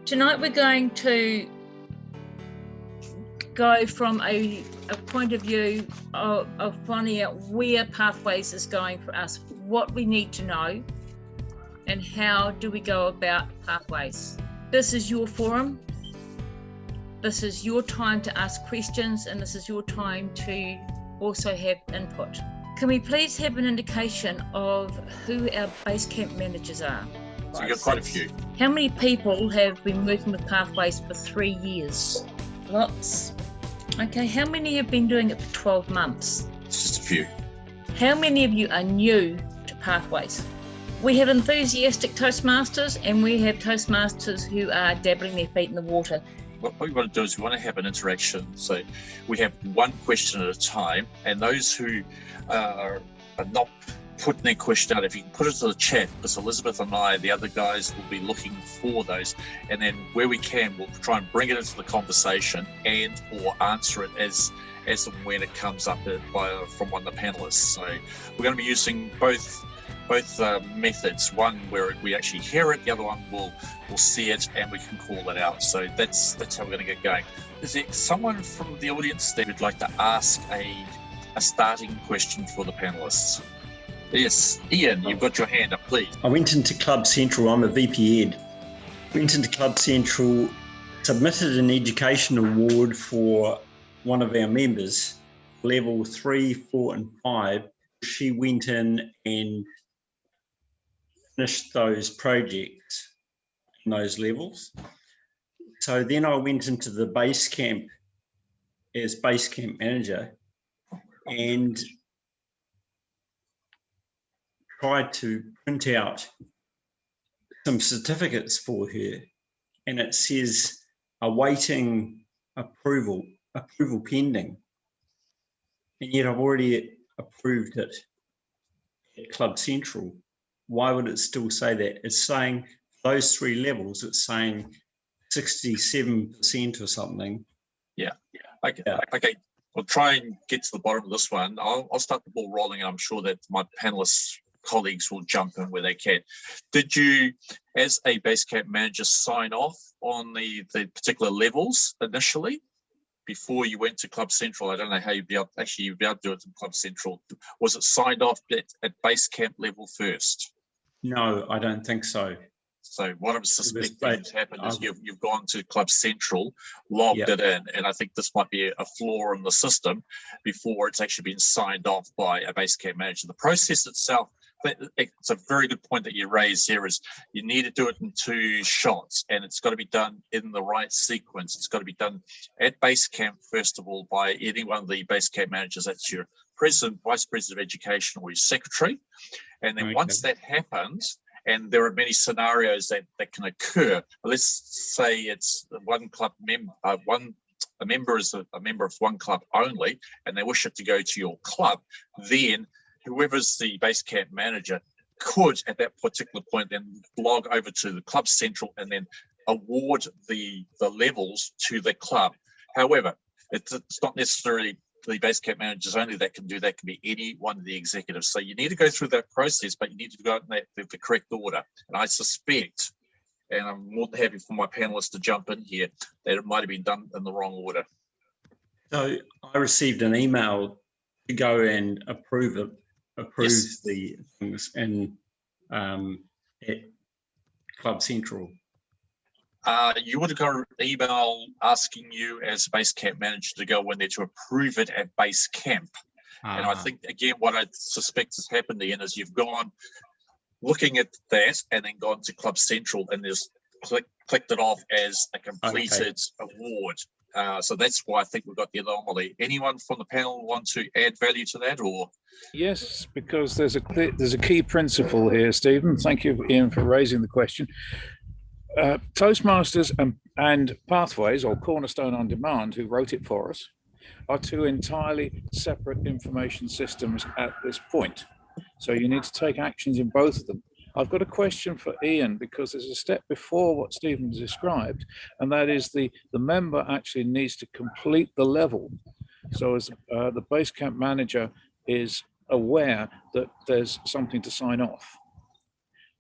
Tonight we're going to go from a point of view of finding out where Pathways is going for us, what we need to know, and how do we go about Pathways. This is your forum. This is your time to ask questions, and this is your time to also have input. Can we please have an indication of who our Basecamp managers are? So you've got quite a few. How many people have been working with Pathways for 3 years? Lots. Okay, how many have been doing it for 12 months? It's just a few. How many of you are new to Pathways? We have enthusiastic Toastmasters, and we have Toastmasters who are dabbling their feet in the water. What we want to do is we want to have an interaction. So we have one question at a time, and those who are not putting their question out, if you can put it to the chat, because Elizabeth and I, the other guys, will be looking for those, and then where we can, we'll try and bring it into the conversation and or answer it as and when it comes up from one of the panelists. So we're going to be using both methods, one where we actually hear it, the other one we'll see it and we can call it out. So that's how we're going to get going. Is there someone from the audience that would like to ask a starting question for the panelists? Yes, Ian, you've got your hand up, please. I went into Club Central, I'm a VP Ed. Went into Club Central, submitted an education award for one of our members, level 3, 4 and 5. She went in and finished those projects in those levels. So then I went into the Basecamp as Basecamp Manager and tried to print out some certificates for her, and it says awaiting approval pending, and yet I've already approved it at Club Central. Why would it still say that? It's saying those 3 levels, it's saying 67% or something. Yeah. Okay. We'll try and get to the bottom of this one. I'll start the ball rolling, and I'm sure that my panelists colleagues will jump in where they can. Did you, as a Basecamp manager, sign off on the particular levels initially before you went to Club Central? I don't know how you'd be able to do it in Club Central. Was it signed off at Basecamp level first? No, I don't think so. So what I'm suspecting has happened is you've gone to Club Central, logged it in, and I think this might be a flaw in the system before it's actually been signed off by a Basecamp manager. The process itself, it's a very good point that you raised here, is you need to do it in 2 shots, and it's got to be done in the right sequence. It's got to be done at Basecamp, first of all, by any one of the Basecamp managers. That's your president, vice president of education, or your secretary. And then once that happens, and there are many scenarios that can occur. Let's say it's one club member, a member is a member of one club only, and they wish it to go to your club. Then whoever's the Basecamp manager could, at that particular point, then log over to the Club Central and then award the levels to the club. However, it's not necessarily the Basecamp managers only that can do that. Can be any one of the executives. So you need to go through that process, but you need to go in the correct order. And I suspect, and I'm more than happy for my panelists to jump in here, that it might have been done in the wrong order. So I received an email to go and approve the things and at Club Central. You would have got an email asking you as a Basecamp manager to go in there to approve it at Basecamp. And I think, again, what I suspect has happened, Ian, is you've gone looking at that and then gone to Club Central and just clicked it off as a completed award. So that's why I think we've got the anomaly. Anyone from the panel want to add value to that, or? Yes, because there's a key principle here, Stephen. Thank you, Ian, for raising the question. Toastmasters and Pathways, or Cornerstone On Demand, who wrote it for us, are 2 entirely separate information systems at this point. So you need to take actions in both of them. I've got a question for Ian, because there's a step before what Stephen described, and that is the member actually needs to complete the level. So as the Basecamp manager is aware that there's something to sign off.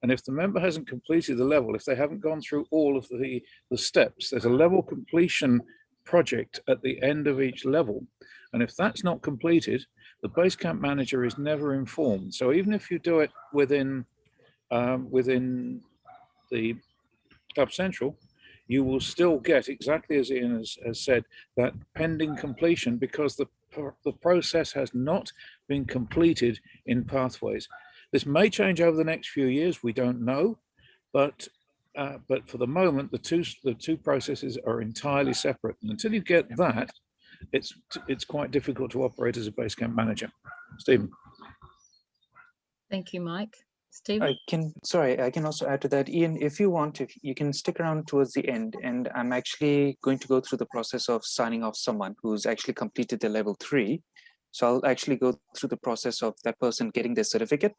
And if the member hasn't completed the level, if they haven't gone through all of the steps, there's a level completion project at the end of each level. And if that's not completed, the Basecamp manager is never informed. So even if you do it within the Club Central, you will still get, exactly as Ian has said, that pending completion, because the process has not been completed in Pathways. This may change over the next few years, we don't know, but for the moment, the two processes are entirely separate. And until you get that, it's quite difficult to operate as a Basecamp manager. Stephen. Thank you, Mike. Stephen? I can also add to that. Ian, if you want, if you can stick around towards the end, and I'm actually going to go through the process of signing off someone who's actually completed the level 3. So I'll actually go through the process of that person getting their certificate,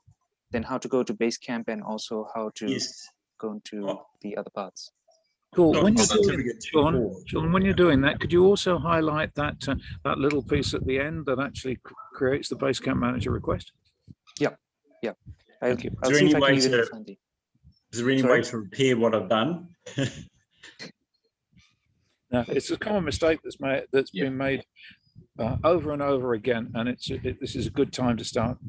then how to go to Basecamp, and also how to go into the other parts. Cool. When you're doing that, could you also highlight that that little piece at the end that actually creates the Basecamp manager request? Yeah. Is there any way to repair what I've done? No, it's a common mistake that's been made over and over again, and this is a good time to start.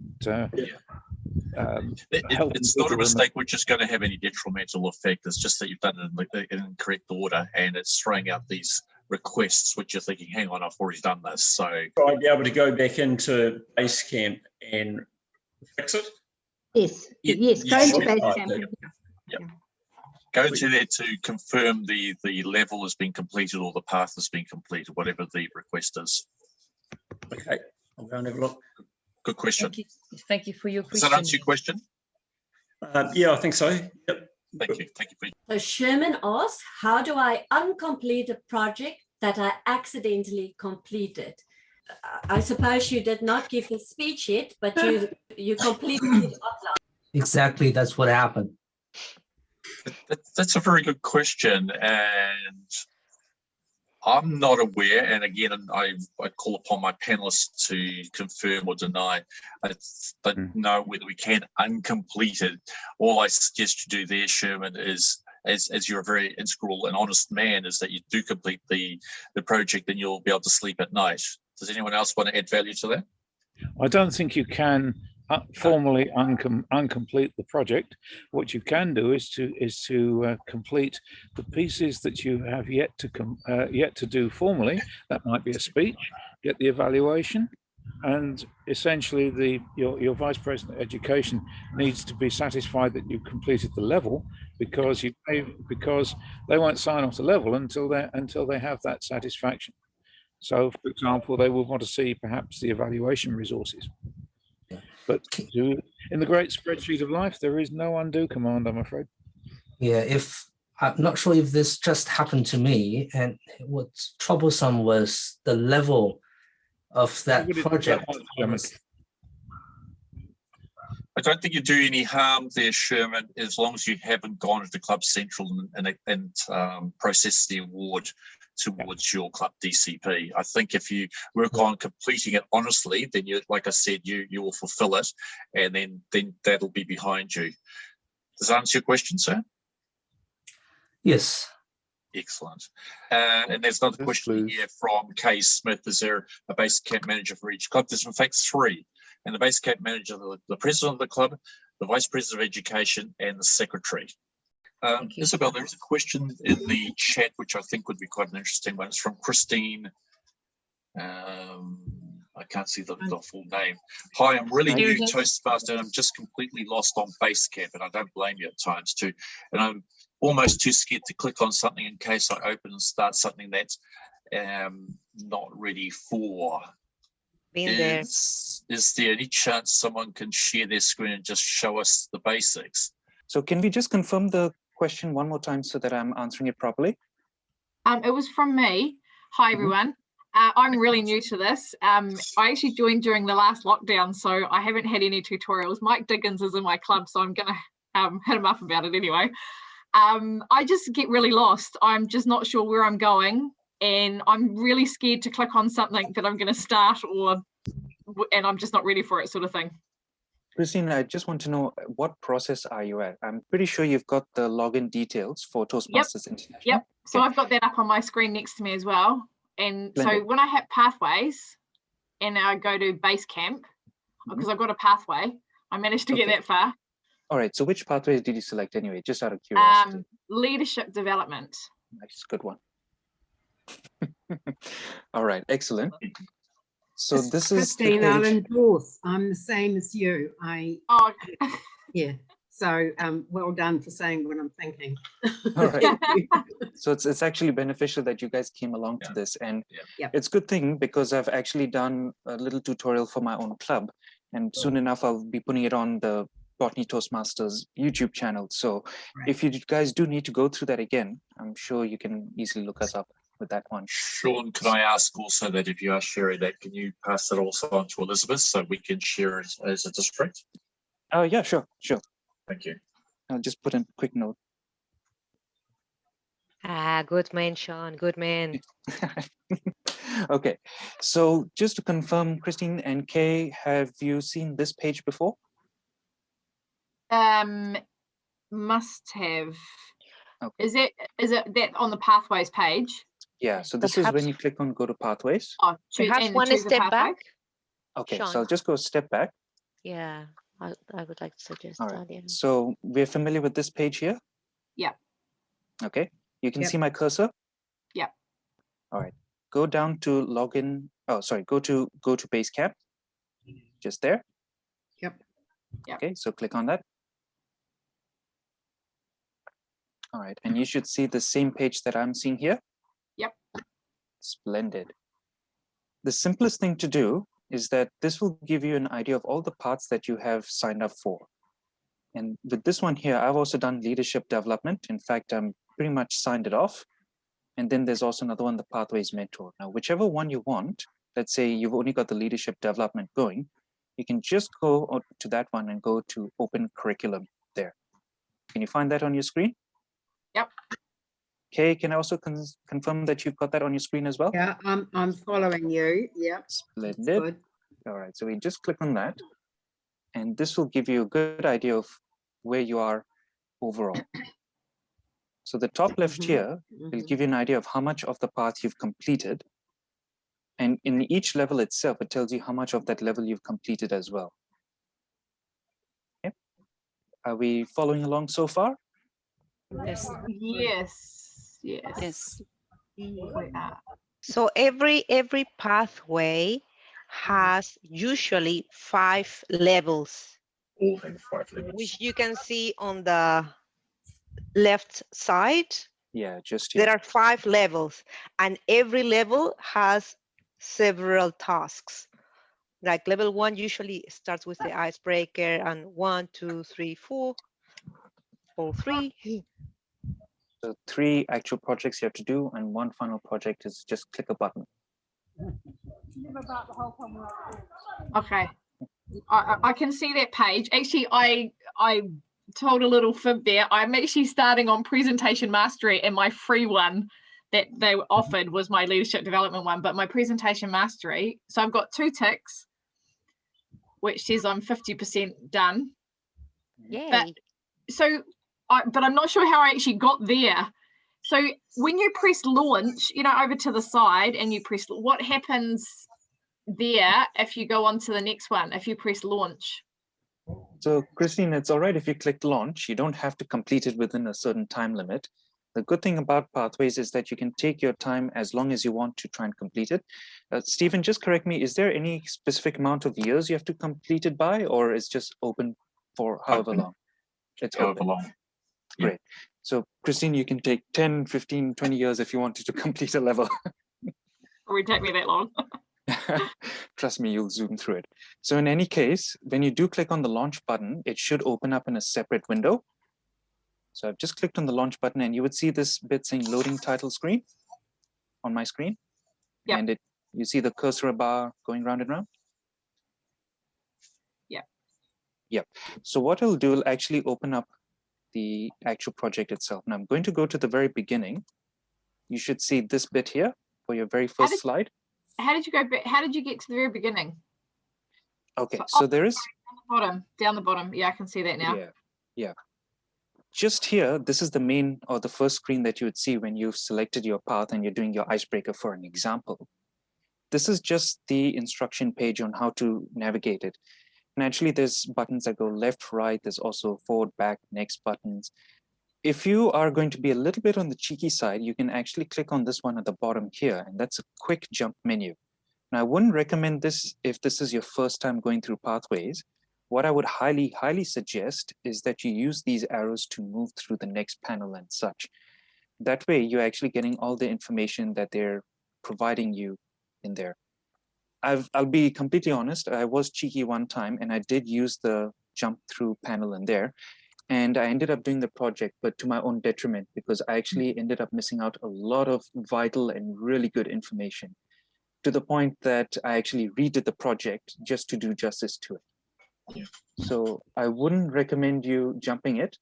It's not a mistake which is going to have any detrimental effect. It's just that you've done it in the incorrect order, and it's throwing out these requests which you're thinking, hang on, I've already done this. So I'd be able to go back into Basecamp and fix it? Yes, go into Basecamp. Yeah. Go into there to confirm the level has been completed or the path has been completed, whatever the request is. Okay, I'll go and have a look. Good question. Thank you for your question. Does that answer your question? Yeah, I think so. Yep. Thank you. So Sherman asked, how do I uncomplete a project that I accidentally completed? I suppose you did not give the speech yet, but you completed it offline. Exactly, that's what happened. That's a very good question, and I'm not aware. And again, I call upon my panelists to confirm or deny. I don't know whether we can uncomplete it. All I suggest you do there, Sherman, is as you're a very integral and honest man, is that you do complete the project, and you'll be able to sleep at night. Does anyone else want to add value to that? I don't think you can formally uncomplete the project. What you can do is to complete the pieces that you have yet to do formally. That might be a speech, get the evaluation, and essentially your vice president of education needs to be satisfied that you've completed the level, because they won't sign off the level until they have that satisfaction. So, for example, they will want to see perhaps the evaluation resources. But in the great spreadsheet of life, there is no undo command, I'm afraid. Yeah, I'm not sure if this just happened to me, and what's troublesome was the level of that project. I don't think you do any harm there, Sherman, as long as you haven't gone into Club Central and processed the award towards your club DCP. I think if you work on completing it honestly, then you, like I said, you will fulfill it, and then that'll be behind you. Does that answer your question, sir? Yes. Excellent. And there's another question here from Kay Smith. Is there a Basecamp manager for each club? There's in fact 3. And the Basecamp manager, the president of the club, the vice president of education, and the secretary. Isabel, there is a question in the chat which I think would be quite an interesting one. It's from Christine. I can't see the full name. Hi, I'm really new to Toastmasters, and I'm just completely lost on Basecamp, and I don't blame you at times too. And I'm almost too scared to click on something in case I open and start something that's not ready for. Is there any chance someone can share their screen and just show us the basics? So can we just confirm the question one more time so that I'm answering it properly? It was from me. Hi, everyone. I'm really new to this. I actually joined during the last lockdown, so I haven't had any tutorials. Mike Diggins is in my club, so I'm going to hit him up about it anyway. I just get really lost. I'm just not sure where I'm going, and I'm really scared to click on something that I'm going to start, and I'm just not ready for it, sort of thing. Christine, I just want to know what process are you at? I'm pretty sure you've got the login details for Toastmasters International. Yep. So Okay. I've got that up on my screen next to me as well. And Splendid. so when I hit pathways and I go to Basecamp, because I've got a pathway, I managed to get that far. All right. So which pathways did you select anyway? Just out of curiosity. Leadership development. Nice, good one. All right, excellent. So this is Christine, I'll endorse. I'm the same as you. Oh, Yeah. So well done for saying what I'm thinking. all right. So it's actually beneficial that you guys came along to this, and it's a good thing because I've actually done a little tutorial for my own club, and soon enough I'll be putting it on the Botany Toastmasters YouTube channel. So if you guys do need to go through that again, I'm sure you can easily look us up with that one. Sean, can I ask also that if you are sharing that, can you pass that also on to Elizabeth so we can share it as a district? Oh yeah, sure. Thank you. I'll just put in a quick note. Good man, Sean, good man. Okay, so just to confirm, Christine and Kay, have you seen this page before? must have. Okay. Is it that on the pathways page? Yeah, so this is when you click on go to pathways. Oh, Perhaps one choose a step pathway. back. Okay, Sean. so I'll just go a step back. Yeah, I would like to suggest All that. right. Yeah. So we're familiar with this page here? Yeah. Okay, you can Yep. see my cursor? Yeah. All right, go down to login. Oh, sorry, go to Basecamp, just there. Yep. Okay, so click on that. All right, and you should see the same page that I'm seeing here. Yep. Splendid. The simplest thing to do is that this will give you an idea of all the parts that you have signed up for. And with this one here, I've also done leadership development. In fact, I'm pretty much signed it off. And then there's also another one, the Pathways Mentor. Now, whichever one you want, let's say you've only got the leadership development going, you can just go to that one and go to Open Curriculum there. Can you find that on your screen? Yep. Okay, can I also confirm that you've got that on your screen as well? Yeah, I'm following you. Yeah. Splendid. Good. All right, so we just click on that, and this will give you a good idea of where you are overall. So the top left here will give you an idea of how much of the path you've completed. And in each level itself, it tells you how much of that level you've completed as well. Okay. Are we following along so far? Yes. Yes. Yes. Yes. We are. So every pathway has usually 5 levels, All have 5 levels. which you can see on the left side. Yeah, just here. There are 5 levels, and every level has several tasks. Like level 1 usually starts with the icebreaker and 1, 2, 3, 4, or 3. So 3 actual projects you have to do, and 1 final project is just click a button. Okay. I can see that page. Actually, I told a little fib there. I'm actually starting on presentation mastery, and my free one that they offered was my leadership development one, but my presentation mastery. So I've got 2 ticks, which says I'm 50% done. Yay. But I'm not sure how I actually got there. So when you press launch, over to the side and you press, what happens there if you go on to the next one, if you press launch? So Christine, it's all right if you click launch. You don't have to complete it within a certain time limit. The good thing about Pathways is that you can take your time as long as you want to try and complete it. Stephen, just correct me, is there any specific amount of years you have to complete it by, or is just open for however long? It's However open. long. Great. So Christine, you can take 10, 15, 20 years if you wanted to complete a level. It would take me that long. Trust me, you'll zoom through it. So in any case, when you do click on the launch button, it should open up in a separate window. So I've just clicked on the launch button, and you would see this bit saying loading title screen on my screen. Yep. And you see the cursor bar going round and round? Yeah. Yep. So what it'll do will actually open up the actual project itself. Now I'm going to go to the very beginning. You should see this bit here for your very first slide. How did you go back? How did you get to the very beginning? Okay, so there is Bottom, down the bottom. Yeah, I can see that now. Yeah, yeah. Just here, this is the main or the first screen that you would see when you've selected your path and you're doing your icebreaker for an example. This is just the instruction page on how to navigate it. And actually there's buttons that go left, right. There's also forward, back, next buttons. If you are going to be a little bit on the cheeky side, you can actually click on this one at the bottom here, and that's a quick jump menu. Now, I wouldn't recommend this if this is your first time going through Pathways. What I would highly, highly suggest is that you use these arrows to move through the next panel and such. That way, you're actually getting all the information that they're providing you in there. I'll be completely honest, I was cheeky one time and I did use the jump through panel in there. And I ended up doing the project, but to my own detriment, because I actually ended up missing out a lot of vital and really good information, to the point that I actually redid the project just to do justice to it. Yeah. So I wouldn't recommend you jumping it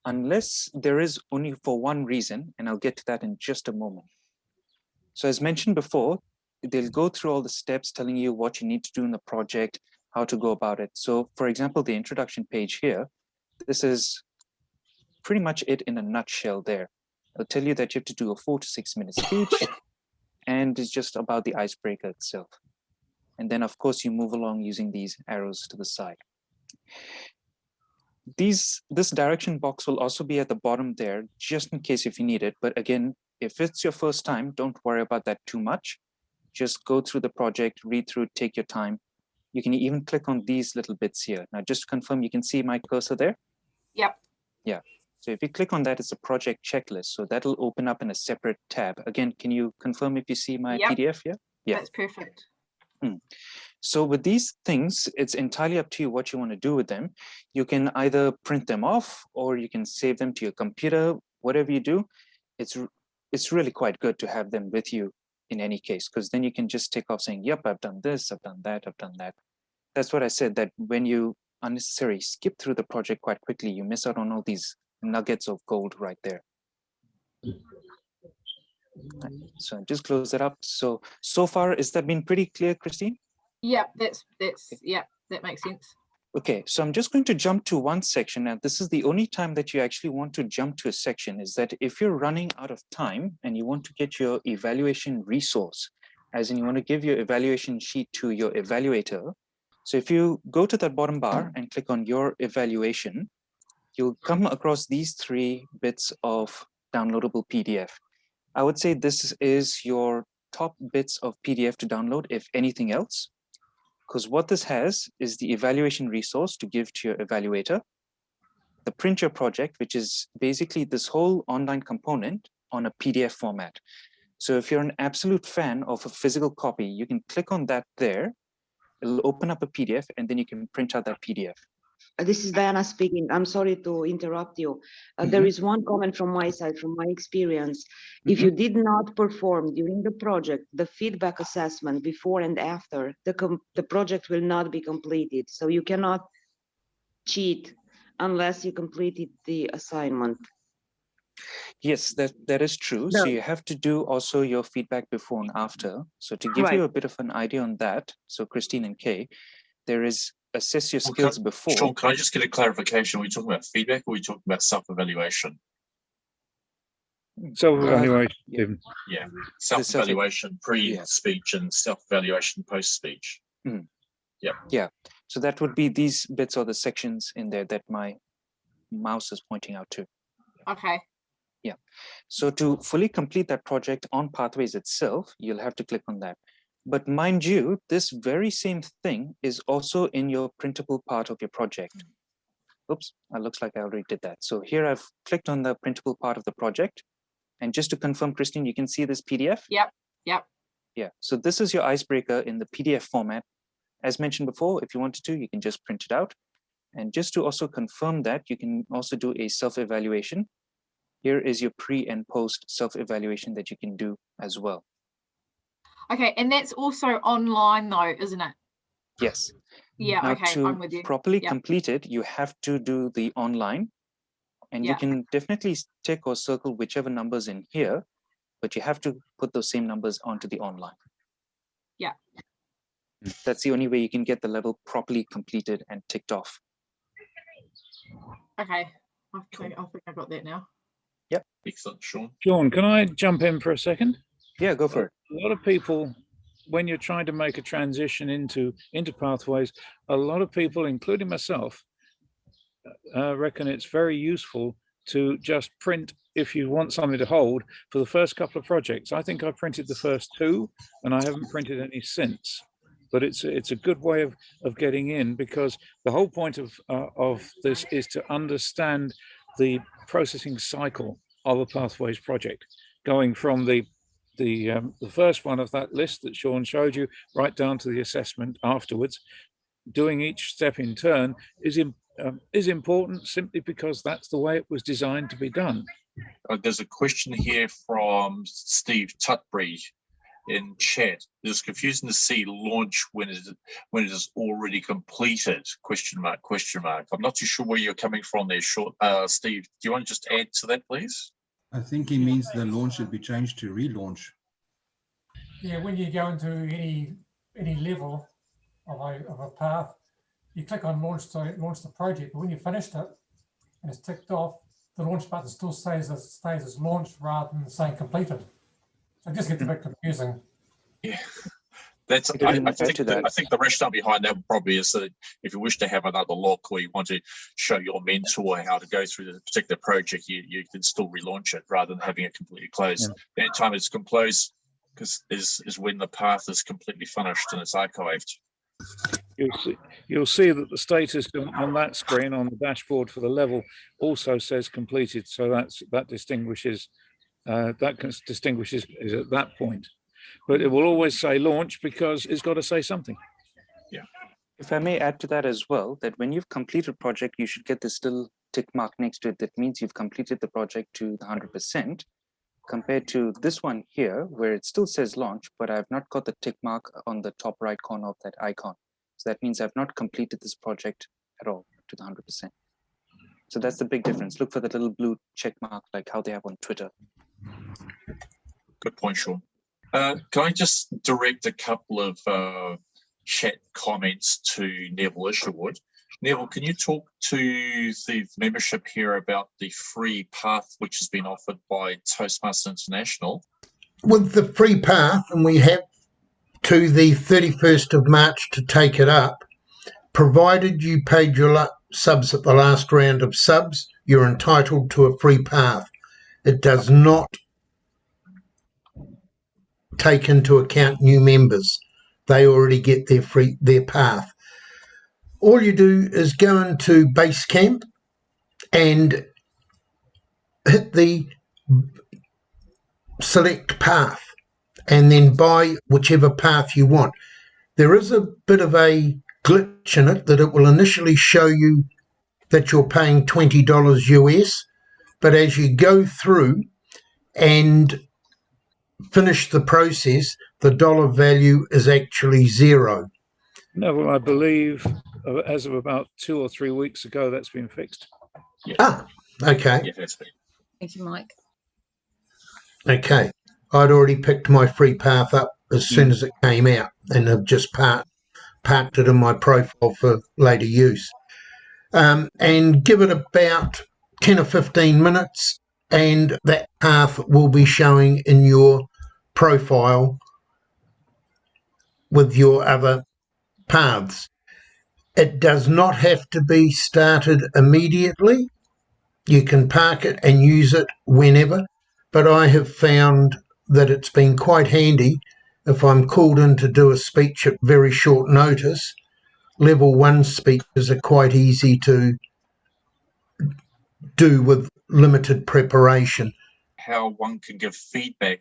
unless there is only for one reason, and I'll get to that in just a moment. So as mentioned before, they'll go through all the steps telling you what you need to do in the project, how to go about it. So for example, the introduction page here, this is pretty much it in a nutshell there. It'll tell you that you have to do a 4 to 6 minute speech, and it's just about the icebreaker itself. And then of course you move along using these arrows to the side. This direction box will also be at the bottom there, just in case if you need it. But again, if it's your first time, don't worry about that too much. Just go through the project, read through, take your time. You can even click on these little bits here. Now, just to confirm, you can see my cursor there? Yep. Yeah. So if you click on that, it's a project checklist. So that'll open up in a separate tab. Again, can you confirm if you see my PDF here? Yeah. That's perfect. So with these things, it's entirely up to you what you want to do with them. You can either print them off or you can save them to your computer. Whatever you do, it's really quite good to have them with you in any case, because then you can just tick off saying, yep, I've done this, I've done that, I've done that. That's what I said, that when you unnecessarily skip through the project quite quickly, you miss out on all these nuggets of gold right there. So just close that up. So far, has that been pretty clear, Christine? Yeah, that makes sense. Okay, so I'm just going to jump to one section. Now, this is the only time that you actually want to jump to a section, is that if you're running out of time and you want to get your evaluation resource, as in you want to give your evaluation sheet to your evaluator. So if you go to that bottom bar and click on your evaluation, you'll come across these 3 bits of downloadable PDF. I would say this is your top bits of PDF to download, if anything else. Because what this has is the evaluation resource to give to your evaluator, the print your project, which is basically this whole online component on a PDF format. So if you're an absolute fan of a physical copy, you can click on that there. It'll open up a PDF and then you can print out that PDF. This is Diana speaking. I'm sorry to interrupt you. There is one comment from my side, from my experience. If you did not perform during the project the feedback assessment before and after, the project will not be completed. So you cannot cheat unless you completed the assignment. Yes, that is true. No. So you have to do also your feedback before and after. So to give you a bit of an idea on that, so Christine and Kay, there is assess your skills before. Sean, can I just get a clarification? Are we talking about feedback or are we talking about self-evaluation? Self-evaluation. Yeah, self-evaluation pre-speech and self-evaluation post-speech. Yeah, so that would be these bits or the sections in there that my mouse is pointing out to. Okay. Yeah, so to fully complete that project on Pathways itself, you'll have to click on that. But mind you, this very same thing is also in your printable part of your project. Oops, it looks like I already did that. So here I've clicked on the printable part of the project. And just to confirm, Christine, you can see this PDF? Yep. Yeah, so this is your icebreaker in the PDF format. As mentioned before, if you wanted to, you can just print it out. And just to also confirm that, you can also do a self-evaluation. Here is your pre and post self-evaluation that you can do as well. Okay, and that's also online though, isn't it? Yes. Yeah, now, okay, I'm with you. To properly complete it, you have to do the online. And you can definitely tick or circle whichever numbers in here, but you have to put those same numbers onto the online. Yeah. That's the only way you can get the level properly completed and ticked off. Okay, I think I got that now. Yep. Excellent, Sean. Sean, can I jump in for a second? Yeah, go for it. A lot of people, when you're trying to make a transition into pathways, a lot of people, including myself, reckon it's very useful to just print if you want something to hold for the first couple of projects. I think I printed the first 2 and I haven't printed any since. But it's a good way of getting in, because the whole point of this is to understand the processing cycle of a Pathways project, going from the first one of that list that Sean showed you right down to the assessment afterwards. Doing each step in turn is important simply because that's the way it was designed to be done. There's a question here from Steve Tutbury in chat. It's confusing to see launch when it is already completed, question mark. I'm not too sure where you're coming from there, Steve. Do you want to just add to that, please? I think he means the launch should be changed to relaunch. Yeah, when you go into any level of a path, you click on launch to launch the project, but when you finished it and it's ticked off, the launch button still stays as launched rather than saying completed. So it just gets a bit confusing. Yeah, I think the rationale behind that probably is that if you wish to have another lock, or you want to show your mentor how to go through the particular project, you can still relaunch it rather than having it completely closed. Yeah. That time it's closed because is when the path is completely finished and it's archived. You'll see that the status on that screen on the dashboard for the level also says completed. So that distinguishes is at that point. But it will always say launch because it's got to say something. Yeah. If I may add to that as well, that when you've completed a project, you should get this little tick mark next to it. That means you've completed the project to the 100%, compared to this one here, where it still says launch, but I've not got the tick mark on the top right corner of that icon. So that means I've not completed this project at all to the 100%. So that's the big difference. Look for the little blue check mark, like how they have on Twitter. Good point, Sean. Can I just direct a couple of chat comments to Neville Isherwood? Neville, can you talk to the membership here about the free path which has been offered by Toastmasters International? With the free path, and we have to the 31st of March to take it up, provided you paid your subs at the last round of subs, you're entitled to a free path. It does not take into account new members. They already get their path. All you do is go into Basecamp and hit the select path and then buy whichever path you want. There is a bit of a glitch in it that it will initially show you that you're paying $20 US, but as you go through and finish the process, the dollar value is actually zero. No, well, I believe as of about 2 or 3 weeks ago, that's been fixed. Yeah. Ah, okay. Yeah, that's been. Thank you, Mike. Okay. I'd already picked my free path up as soon as it came out, and I've just parked it in my profile for later use. And give it about 10 or 15 minutes, and that path will be showing in your profile with your other paths. It does not have to be started immediately. You can park it and use it whenever, but I have found that it's been quite handy if I'm called in to do a speech at very short notice. Level 1 speeches are quite easy to do with limited preparation. How one can give feedback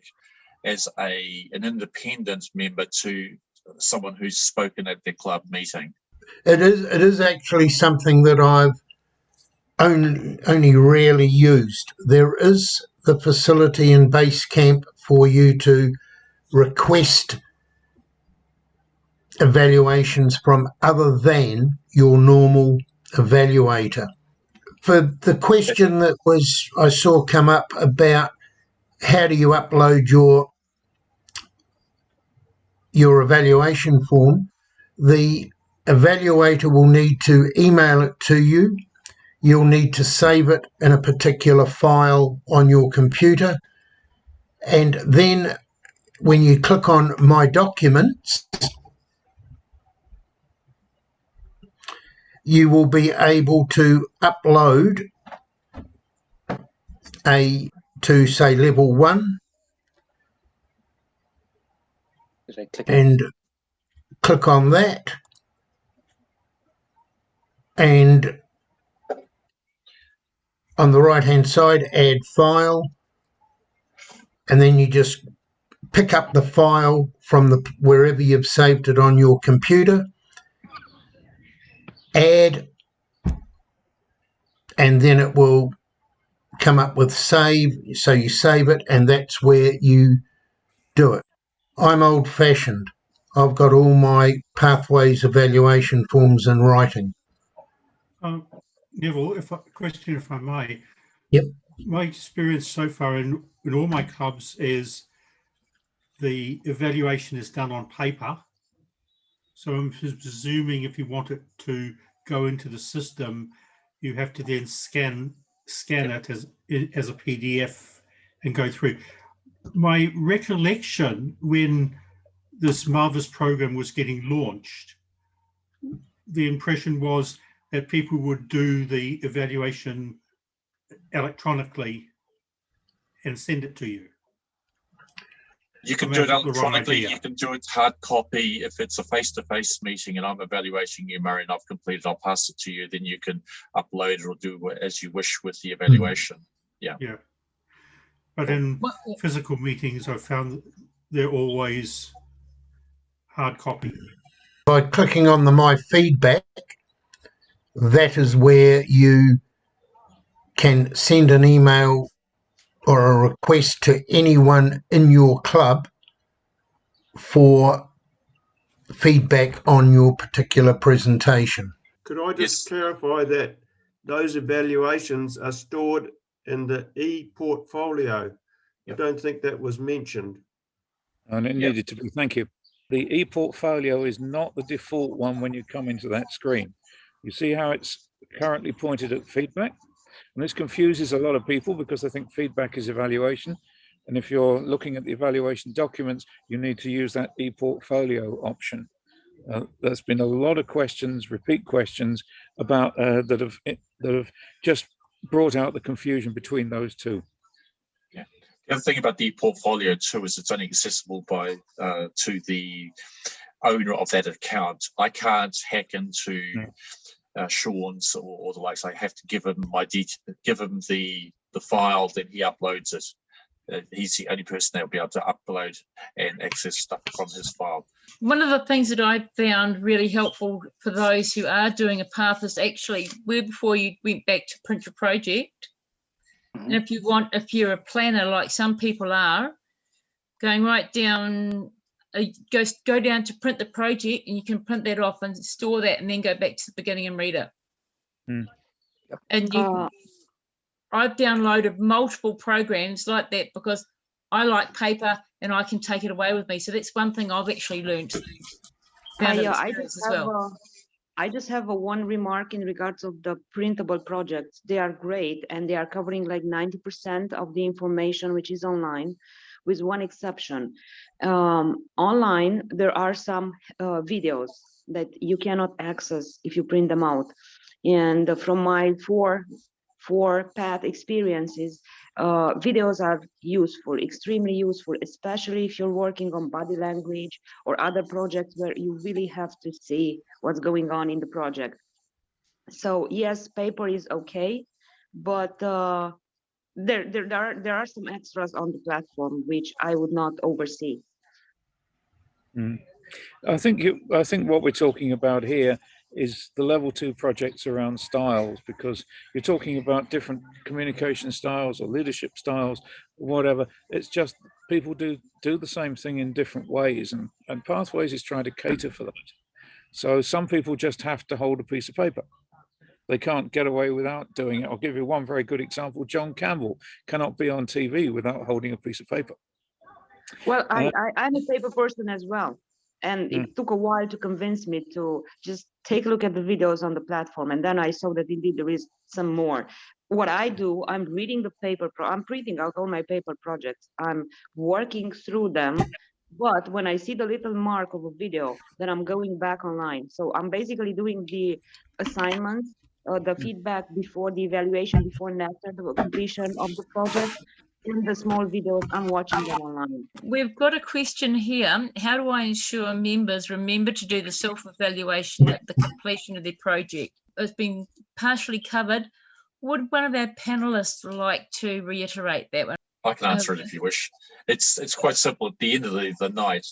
as an independent member to someone who's spoken at their club meeting. It is actually something that I've only rarely used. There is the facility in Basecamp for you to request evaluations from other than your normal evaluator. For the question that I saw come up about how do you upload your evaluation form, the evaluator will need to email it to you. You'll need to save it in a particular file on your computer. And then when you click on My Documents, you will be able to upload to say level 1 and click on that, and on the right hand side add file, and then you just pick up the file from wherever you've saved it on your computer, add, and then it will come up with save. So you save it, and that's where you do it. I'm old-fashioned. I've got all my pathways evaluation forms in writing. Neville, question if I may. Yep. My experience so far in all my clubs is the evaluation is done on paper. So I'm presuming if you want it to go into the system, you have to then scan it as a PDF and go through. My recollection when this marvelous program was getting launched, the impression was that people would do the evaluation electronically and send it to you. You can do it electronically, you can do it hard copy. If it's a face-to-face meeting and I'm evaluating you, Murray, and I've completed, I'll pass it to you, then you can upload it or do as you wish with the evaluation. Yeah. But in physical meetings, I've found they're always hard copy. By clicking on the My Feedback, that is where you can send an email or a request to anyone in your club for feedback on your particular presentation. Could I just clarify that those evaluations are stored in the e-portfolio? I don't think that was mentioned. And it needed to be, thank you. The e-portfolio is not the default one when you come into that screen. You see how it's currently pointed at feedback? And this confuses a lot of people because they think feedback is evaluation. And if you're looking at the evaluation documents, you need to use that e-portfolio option. There's been a lot of questions, repeat questions about that have just brought out the confusion between those two. Yeah. The other thing about the portfolio too is it's only accessible by to the owner of that account. I can't hack into Sean's or the likes. I have to give him give him the file, then he uploads it. He's the only person that will be able to upload and access stuff from his file. One of the things that I found really helpful for those who are doing a path is actually where before you went back to print your project. And if you're a planner like some people are, going right down, go down to print the project, and you can print that off and store that, and then go back to the beginning and read it. And I've downloaded multiple programs like that because I like paper and I can take it away with me. So that's one thing I've actually learned. I just have one remark in regards of the printable projects. They are great and they are covering like 90% of the information which is online, with one exception. Online, there are some videos that you cannot access if you print them out. And from my four path experiences, videos are useful, extremely useful, especially if you're working on body language or other projects where you really have to see what's going on in the project. So yes, paper is okay, but there are some extras on the platform which I would not oversee. I think what we're talking about here is the level 2 projects around styles, because you're talking about different communication styles or leadership styles, whatever. It's just people do the same thing in different ways, and Pathways is trying to cater for that. So some people just have to hold a piece of paper. They can't get away without doing it. I'll give you one very good example. John Campbell cannot be on TV without holding a piece of paper. Well, I'm a paper person as well. And it took a while to convince me to just take a look at the videos on the platform. And then I saw that indeed there is some more. What I do, I'm reading the paper, I'm printing out all my paper projects. I'm working through them. But when I see the little mark of a video, then I'm going back online. So I'm basically doing the assignments, the feedback before the evaluation, before and after the completion of the project. In the small videos, I'm watching them online. We've got a question here. How do I ensure members remember to do the self-evaluation at the completion of their project? It's been partially covered. Would one of our panelists like to reiterate that one? I can answer it if you wish. It's quite simple. At the end of the night,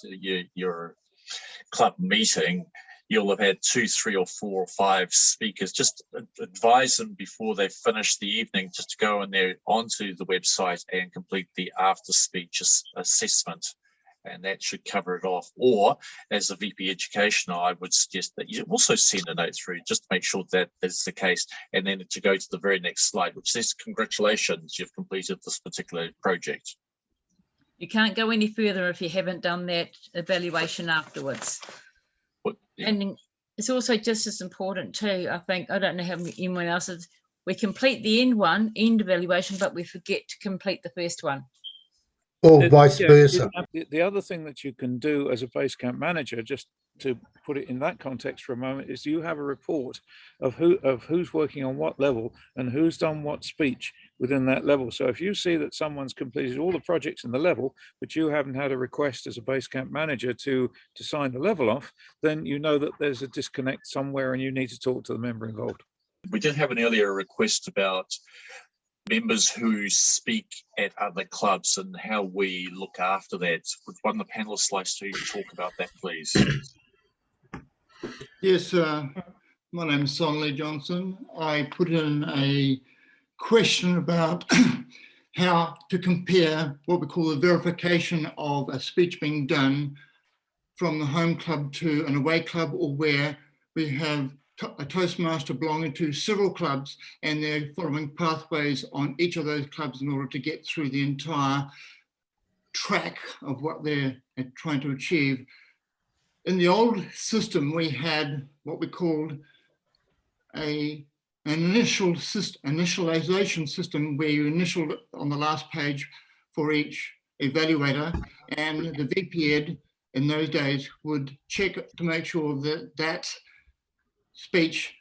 your club meeting, you'll have had 2, 3 or 4 or 5 speakers. Just advise them before they finish the evening just to go in there onto the website and complete the after speech assessment. And that should cover it off. Or as a VP Education, I would suggest that you also send a note through just to make sure that is the case. And then to go to the very next slide, which says, congratulations, you've completed this particular project. You can't go any further if you haven't done that evaluation afterwards. Yeah. And it's also just as important too, I think, I don't know how anyone else is, we complete the end evaluation, but we forget to complete the first one. Or vice versa. The other thing that you can do as a Basecamp manager, just to put it in that context for a moment, is you have a report of who's working on what level and who's done what speech within that level. So if you see that someone's completed all the projects in the level, but you haven't had a request as a Basecamp manager to sign the level off, then you know that there's a disconnect somewhere and you need to talk to the member involved. We did have an earlier request about members who speak at other clubs and how we look after that. Would one of the panelists like to talk about that, please? Yes, my name is Sonley Johnson. I put in a question about how to compare what we call the verification of a speech being done from the home club to an away club, or where we have a Toastmaster belonging to several clubs and they're following pathways on each of those clubs in order to get through the entire track of what they're trying to achieve. In the old system, we had what we called an initialization system where you initialed on the last page for each evaluator, and the VP Ed in those days would check to make sure that that speech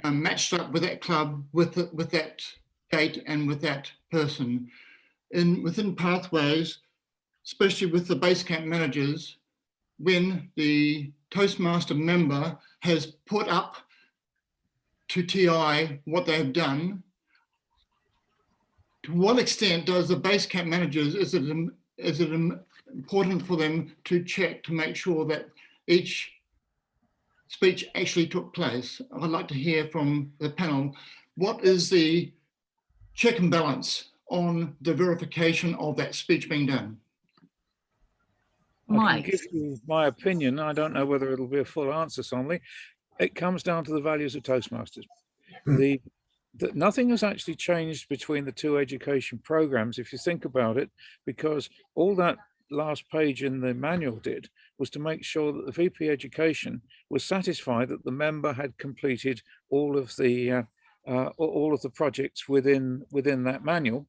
matched up with that club, with that date and with that person. Within pathways, especially with the Basecamp managers, when the Toastmaster member has put up to TI what they have done, to what extent does the Basecamp managers, is it important for them to check to make sure that each speech actually took place? I'd like to hear from the panel, what is the check and balance on the verification of that speech being done? I can give you my opinion. I don't know whether it'll be a full answer, Sonley. It comes down to the values of Toastmasters. Nothing has actually changed between the two education programs, if you think about it, because all that last page in the manual did was to make sure that the VP Education was satisfied that the member had completed all of the projects within that manual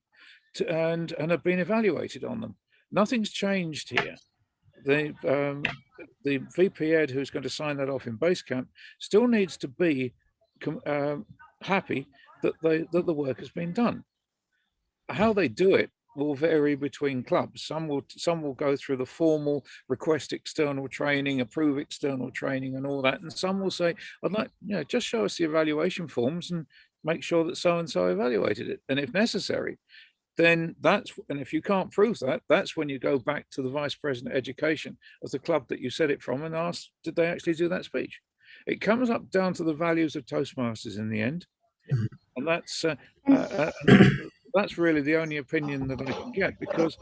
and have been evaluated on them. Nothing's changed here. The VP Ed who's going to sign that off in Basecamp still needs to be happy that the work has been done. How they do it will vary between clubs. Some will go through the formal request external training, approve external training and all that, and some will say, I'd like, just show us the evaluation forms and make sure that so and so evaluated it, and if necessary, then and if you can't prove that, that's when you go back to the Vice President Education of the club that you said it from and ask, did they actually do that speech? It comes up down to the values of Toastmasters in the end, and that's really the only opinion that I can get, because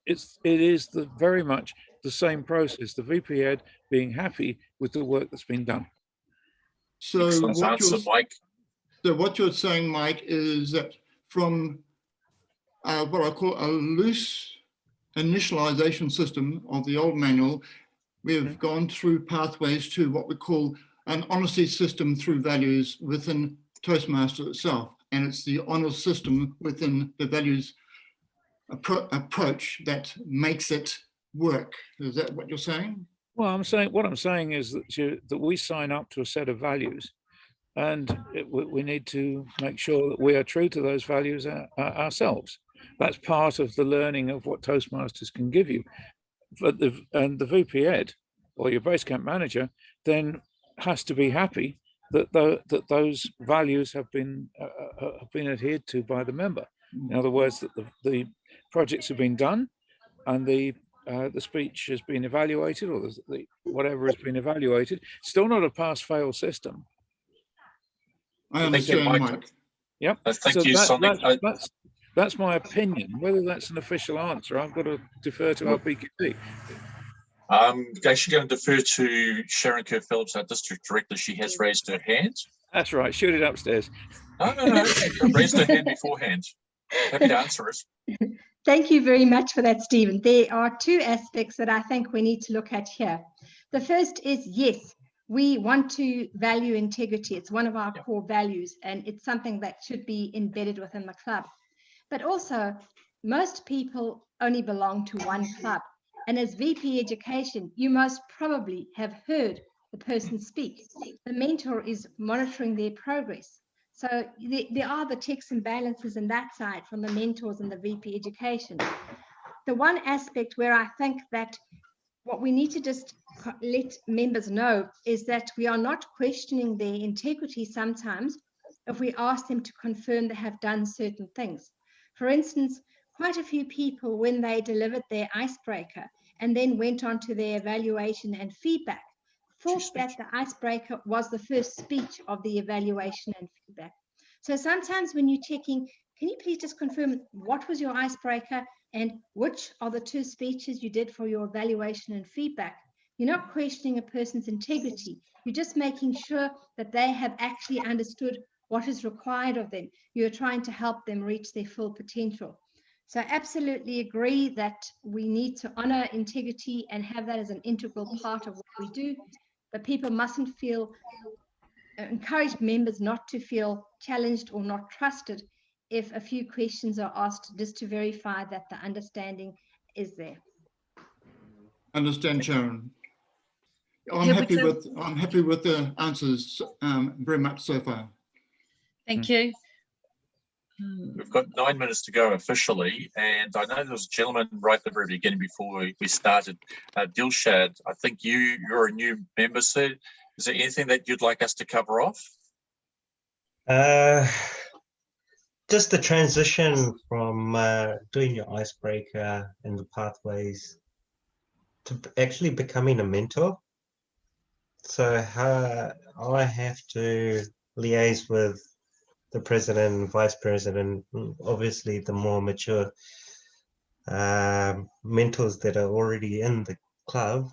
it is very much the same process. The VP Ed being happy with the work that's been done. So what you're saying, Mike, is that from what I call a loose initialization system of the old manual, we've gone through pathways to what we call an honesty system through values within Toastmasters itself. And it's the honor system within the values approach that makes it work. Is that what you're saying? Well, what I'm saying is that we sign up to a set of values, and we need to make sure that we are true to those values ourselves. That's part of the learning of what Toastmasters can give you. But the VP Ed or your Basecamp manager then has to be happy that those values have been adhered to by the member. In other words, that the projects have been done, and the speech has been evaluated, or whatever has been evaluated. Still not a pass-fail system. I understand, Mike. Yep. Thank you, Sonic. That's my opinion. Whether that's an official answer, I've got to defer to our PQP. I'm actually going to defer to Sharon Kerr-Phillips, our district director. She has raised her hand. That's right. Shoot it upstairs. No. Raised her hand beforehand. Happy to answer it. Thank you very much for that, Stephen. There are two aspects that I think we need to look at here. The first is, yes, we want to value integrity. It's one of our core values, and it's something that should be embedded within the club. But also, most people only belong to one club. And as VP Education, you most probably have heard the person speak. The mentor is monitoring their progress. So there are the checks and balances in that side from the mentors and the VP Education. The one aspect where I think that what we need to just let members know is that we are not questioning their integrity sometimes if we ask them to confirm they have done certain things. For instance, quite a few people, when they delivered their icebreaker and then went on to their evaluation and feedback, thought that the icebreaker was the first speech of the evaluation and feedback. So sometimes when you're checking, can you please just confirm what was your icebreaker and which are the two speeches you did for your evaluation and feedback? You're not questioning a person's integrity. You're just making sure that they have actually understood what is required of them. You're trying to help them reach their full potential. So I absolutely agree that we need to honor integrity and have that as an integral part of what we do, but people mustn't feel, encourage members not to feel challenged or not trusted if a few questions are asked, just to verify that the understanding is there. Understand, Sharon. I'm happy with the answers very much so far. Thank you. We've got 9 minutes to go officially, and I know there was a gentleman right at the very beginning before we started, Dilshad. I think you're a new member, sir. Is there anything that you'd like us to cover off? Just the transition from doing your icebreaker and the pathways to actually becoming a mentor. So how I have to liaise with the president and vice president, obviously the more mature mentors that are already in the club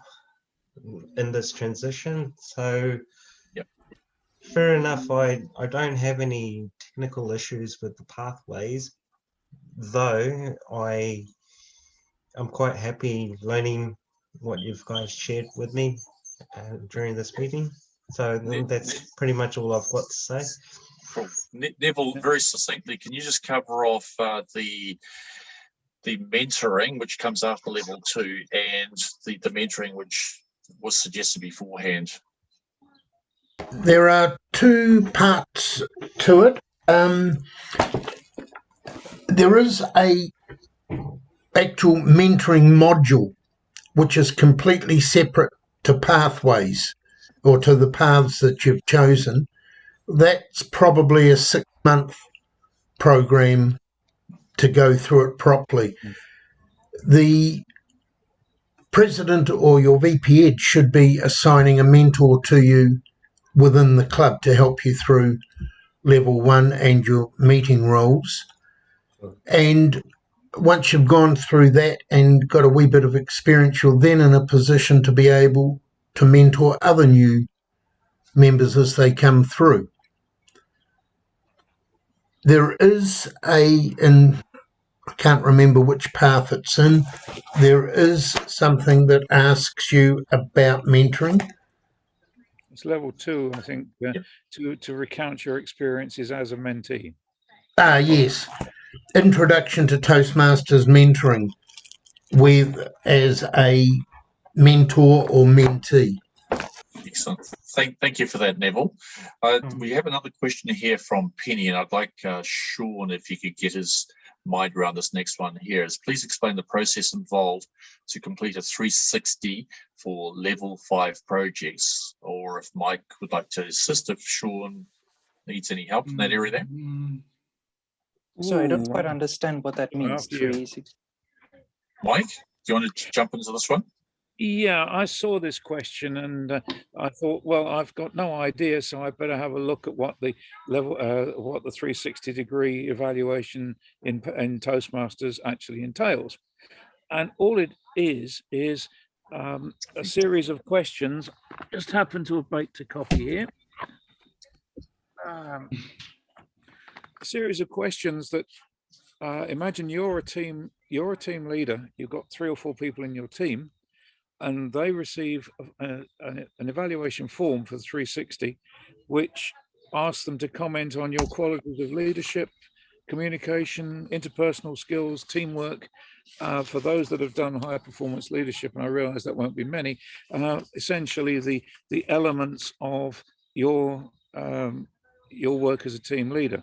in this transition. So fair enough, I don't have any technical issues with the pathways, though I'm quite happy learning what you guys shared with me during this meeting. So that's pretty much all I've got to say. Cool. Neville, very succinctly, can you just cover off the mentoring, which comes after level 2, and the mentoring, which was suggested beforehand? There are two parts to it. There is a actual mentoring module, which is completely separate to pathways or to the paths that you've chosen. That's probably a 6-month program to go through it properly. The president or your VP Ed should be assigning a mentor to you within the club to help you through level 1 and your meeting roles. And once you've gone through that and got a wee bit of experience, you're then in a position to be able to mentor other new members as they come through. There is in I can't remember which path it's in, there is something that asks you about mentoring. It's level 2, I think, to recount your experiences as a mentee. Ah, yes. Introduction to Toastmasters mentoring as a mentor or mentee. Excellent. Thank you for that, Neville. We have another question here from Penny, and I'd like Sean, if he could get his mind around this next one here, is please explain the process involved to complete a 360 for level 5 projects, or if Mike would like to assist, if Sean needs any help in that area there. So I don't quite understand what that means. Mike, do you want to jump into this one? Yeah, I saw this question and I thought, well, I've got no idea, so I better have a look at what the level, what the 360-degree evaluation in Toastmasters actually entails. And all it is a series of questions. Just happen to have baked a copy here. A series of questions that imagine you're a team leader. You've got 3 or 4 people in your team, and they receive an evaluation form for the 360, which asks them to comment on your qualities of leadership, communication, interpersonal skills, teamwork. For those that have done high performance leadership, and I realize that won't be many, essentially the elements of your work as a team leader.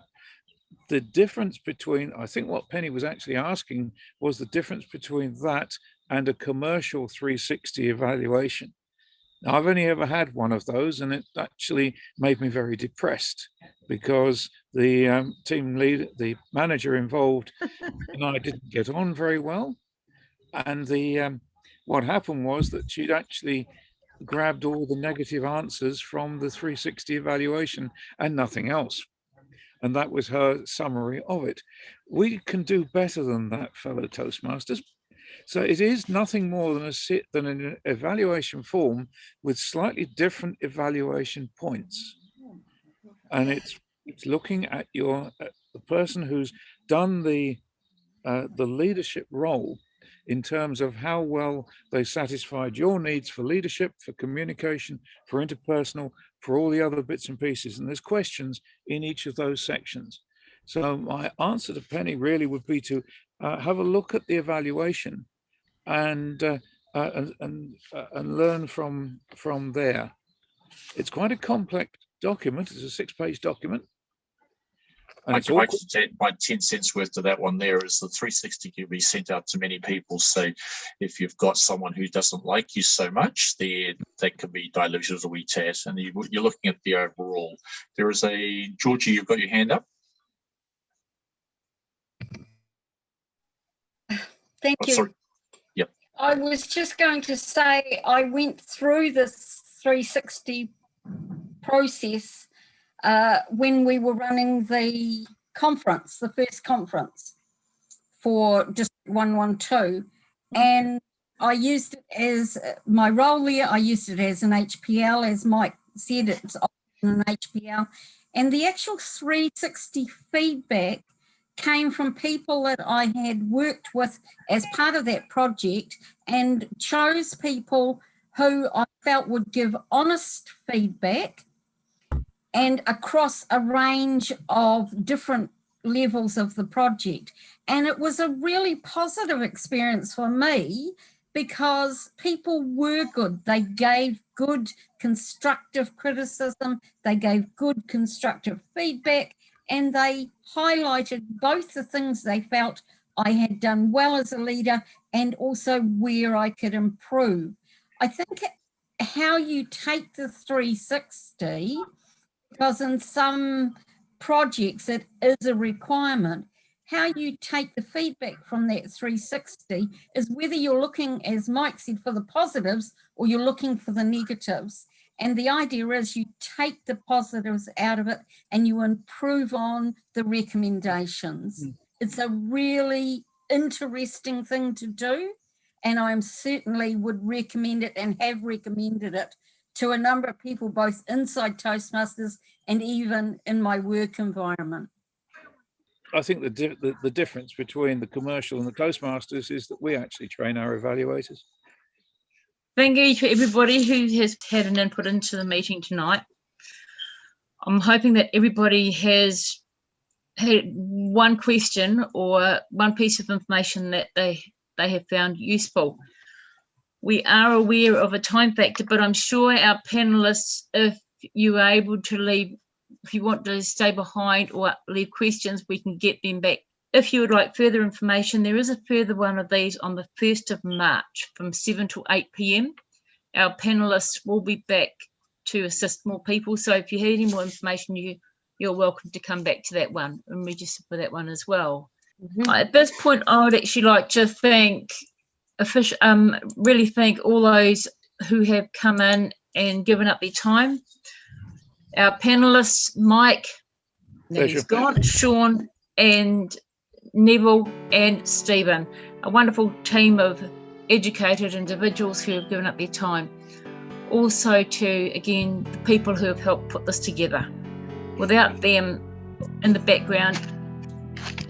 The difference between, I think what Penny was actually asking was the difference between that and a commercial 360 evaluation. Now, I've only ever had one of those, and it actually made me very depressed because the team leader, the manager involved, and I didn't get on very well. And what happened was that she'd actually grabbed all the negative answers from the 360 evaluation and nothing else. And that was her summary of it. We can do better than that, fellow Toastmasters. So it is nothing more than an evaluation form with slightly different evaluation points. And it's looking at the person who's done the leadership role in terms of how well they satisfied your needs for leadership, for communication, for interpersonal, for all the other bits and pieces. And there's questions in each of those sections. So my answer to Penny really would be to have a look at the evaluation and learn from there. It's quite a complex document. It's a 6-page document. My 10 cents worth to that one there is the 360 can be sent out to many people. So if you've got someone who doesn't like you so much, that can be diluted a wee tad. And you're looking at the overall. There is a Georgie, you've got your hand up. Thank you. Sorry. Yep. I was just going to say I went through this 360 process when we were running the conference, the first conference for District 112, and I used it as my role there. I used it as an HPL, as Mike said, it's often an HPL, and the actual 360 feedback came from people that I had worked with as part of that project, and chose people who I felt would give honest feedback and across a range of different levels of the project. And it was a really positive experience for me because people were good. They gave good constructive criticism, they gave good constructive feedback, and they highlighted both the things they felt I had done well as a leader and also where I could improve. I think how you take the 360, because in some projects it is a requirement, how you take the feedback from that 360 is whether you're looking, as Mike said, for the positives or you're looking for the negatives. And the idea is you take the positives out of it and you improve on the recommendations. It's a really interesting thing to do, and I certainly would recommend it and have recommended it to a number of people, both inside Toastmasters and even in my work environment. I think the difference between the commercial and the Toastmasters is that we actually train our evaluators. Thank you to everybody who has had an input into the meeting tonight. I'm hoping that everybody has had one question or one piece of information that they have found useful. We are aware of a time factor, but I'm sure our panelists, if you are able to leave, if you want to stay behind or leave questions, we can get them back. If you would like further information, there is a further one of these on the 1st of March from 7 to 8 p.m. Our panelists will be back to assist more people. So if you have any more information, you're welcome to come back to that one and register for that one as well. At this point, I would actually like to really thank all those who have come in and given up their time. Our panelists, Mike, he's gone, Sean, and Neville and Stephen, a wonderful team of educated individuals who have given up their time. Also to, again, the people who have helped put this together. Without them in the background,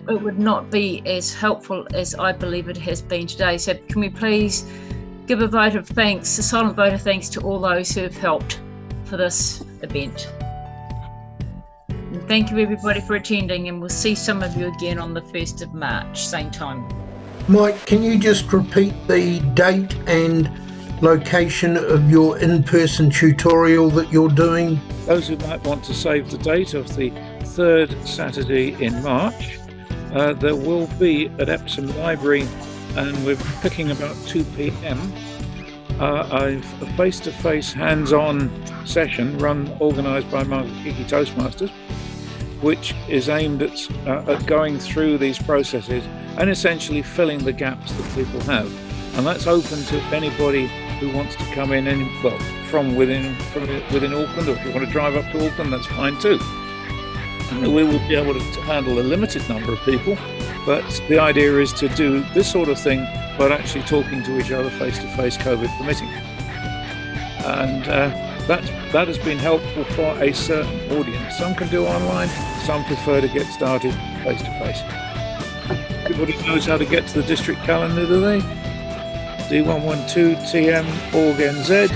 it would not be as helpful as I believe it has been today. So can we please give a vote of thanks, a silent vote of thanks to all those who have helped for this event. And thank you everybody for attending, and we'll see some of you again on the 1st of March, same time. Mike, can you just repeat the date and location of your in-person tutorial that you're doing? Those who might want to save the date of the 3rd Saturday in March, there will be at Epsom Library, and we're picking about 2 p.m. A face-to-face hands-on session organised by Markiki Toastmasters, which is aimed at going through these processes and essentially filling the gaps that people have. And that's open to anybody who wants to come in, from within Auckland, or if you want to drive up to Auckland, that's fine too. We will be able to handle a limited number of people, but the idea is to do this sort of thing, but actually talking to each other face-to-face, COVID permitting. And that has been helpful for a certain audience. Some can do online, some prefer to get started face-to-face. Everybody knows how to get to the district calendar, do they? D112TM.org.nz.